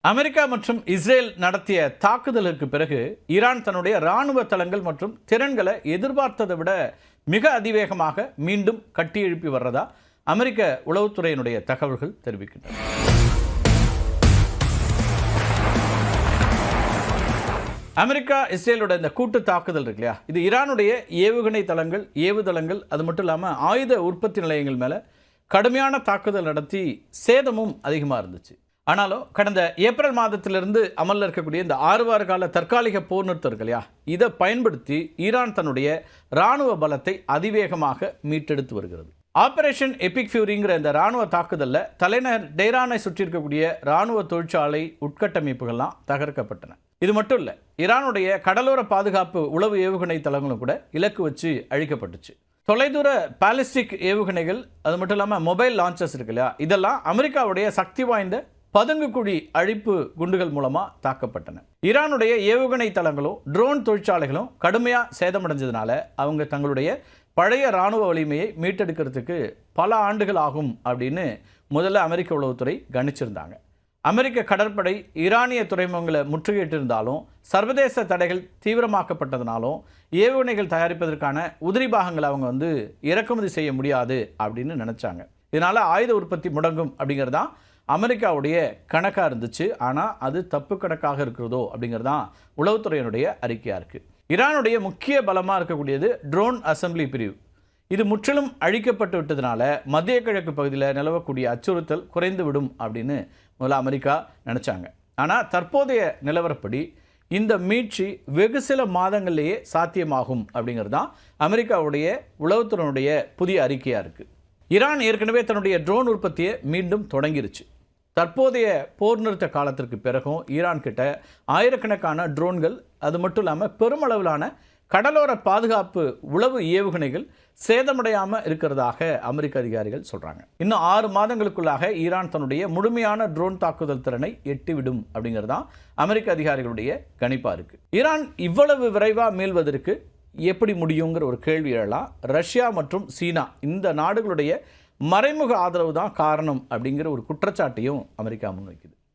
America மற்றும் Israel நடத்திய தாக்குதலுக்கு பிறகு ஈரான் தன்னுடைய இராணுவ தளங்கள் மற்றும் திறன்களை எதிர்பார்த்ததை விட மிக அதிவேகமாக மீண்டும் கட்டியெழுப்பி வர்றதா அமெரிக்க உளவுத்துறையினுடைய தகவல்கள் தெரிவிக்கின்றன. அமெரிக்கா இஸ்ரேலோட இந்த கூட்டு தாக்குதல் இருக்கு இல்லையா, இது ஈரானுடைய ஏவுகணை தளங்கள், ஏவுதளங்கள், அது மட்டும் இல்லாமல் ஆயுத உற்பத்தி நிலையங்கள் மேலே கடுமையான தாக்குதல் நடத்தி சேதமும் அதிகமாக இருந்துச்சு. ஆனாலும் கடந்த ஏப்ரல் மாதத்திலிருந்து அமலில் இருக்கக்கூடிய இந்த 6 வார கால தற்காலிக போர் நிறுத்தம் இருக்கு இல்லையா, இதை பயன்படுத்தி ஈரான் தன்னுடைய இராணுவ பலத்தை அதிவேகமாக மீட்டெடுத்து வருகிறது. ஆபரேஷன் எபிக் ஃபியூரிங்கிற இந்த இராணுவ தாக்குதலில் தலைநகர் டெஹ்ரானை சுற்றி இருக்கக்கூடிய இராணுவ தொழிற்சாலை உட்கட்டமைப்புகள்லாம் தகர்க்கப்பட்டன. இது மட்டும் இல்லை, ஈரானுடைய கடலோர பாதுகாப்பு உளவு ஏவுகணை தளங்களும் கூட இலக்கு வச்சு அழிக்கப்பட்டுச்சு. தொலைதூர பாலிஸ்டிக் ஏவுகணைகள், அது மட்டும் இல்லாமல் மொபைல் லான்ச்சர்ஸ் இருக்கு இல்லையா, இதெல்லாம் அமெரிக்காவுடைய சக்தி வாய்ந்த பதுங்குக்குழி அழிப்பு குண்டுகள் மூலமாக தாக்கப்பட்டன. ஈரானுடைய ஏவுகணை தளங்களும் ட்ரோன் தொழிற்சாலைகளும் கடுமையாக சேதமடைஞ்சதுனால அவங்க தங்களுடைய பழைய இராணுவ வலிமையை மீட்டெடுக்கிறதுக்கு பல ஆண்டுகள் ஆகும் அப்படின்னு முதல்ல அமெரிக்க உளவுத்துறை கணிச்சிருந்தாங்க. அமெரிக்க கடற்படை ஈரானிய துறைமுகங்களை முற்றுகையிட்டிருந்தாலும், சர்வதேச தடைகள் தீவிரமாக்கப்பட்டதுனாலும் ஏவுகணைகள் தயாரிப்பதற்கான உதிரி பாகங்களை அவங்க இறக்குமதி செய்ய முடியாது அப்படின்னு நினச்சாங்க. இதனால் ஆயுத உற்பத்தி முடங்கும் அப்படிங்கிறது தான் அமெரிக்காவுடைய கணக்காக இருந்துச்சு. ஆனால் அது தப்பு கணக்காக இருக்கிறதோ அப்படிங்கிறதான் உளவுத்துறையினுடைய அறிக்கையாக இருக்குது. ஈரானுடைய முக்கிய பலமாக இருக்கக்கூடியது ட்ரோன் அசம்பிளி பிரிவு. இது முற்றிலும் அழிக்கப்பட்டு விட்டதுனால மத்திய கிழக்கு பகுதியில் நிலவக்கூடிய அச்சுறுத்தல் குறைந்து விடும் அப்படின்னு முதல்ல அமெரிக்கா நினச்சாங்க. ஆனால் தற்போதைய நிலவரப்படி இந்த மீட்சி வெகு சில மாதங்கள்லேயே சாத்தியமாகும் அப்படிங்கிறது தான் அமெரிக்காவுடைய உளவுத்துறையினுடைய புதிய அறிக்கையாக இருக்குது. ஈரான் ஏற்கனவே தன்னுடைய ட்ரோன் உற்பத்தியை மீண்டும் தொடங்கிருச்சு. தற்போதைய போர் நிறுத்த காலத்திற்கு பிறகும் ஈரான் கிட்ட ஆயிரக்கணக்கான ட்ரோன்கள், அது மட்டும் இல்லாமல் பெருமளவிலான கடலோர பாதுகாப்பு உளவு ஏவுகணைகள் சேதமடையாமல் இருக்கிறதாக அமெரிக்க அதிகாரிகள் சொல்கிறாங்க. இன்னும் 6 மாதங்களுக்குள்ளாக ஈரான் தன்னுடைய முழுமையான ட்ரோன் தாக்குதல் திறனை எட்டிவிடும் அப்படிங்கிறது தான் அமெரிக்க அதிகாரிகளுடைய கணிப்பாக இருக்குது. ஈரான் இவ்வளவு விரைவாக மீள்வதற்கு எப்படி முடியுங்கிற ஒரு கேள்வி எழலாம். ரஷ்யா மற்றும் சீனா இந்த நாடுகளுடைய மறைமுக ஆதரவு தான் காரணம் அப்படிங்கிற ஒரு குற்றச்சாட்டையும் அமெரிக்கா முன்வைக்குது.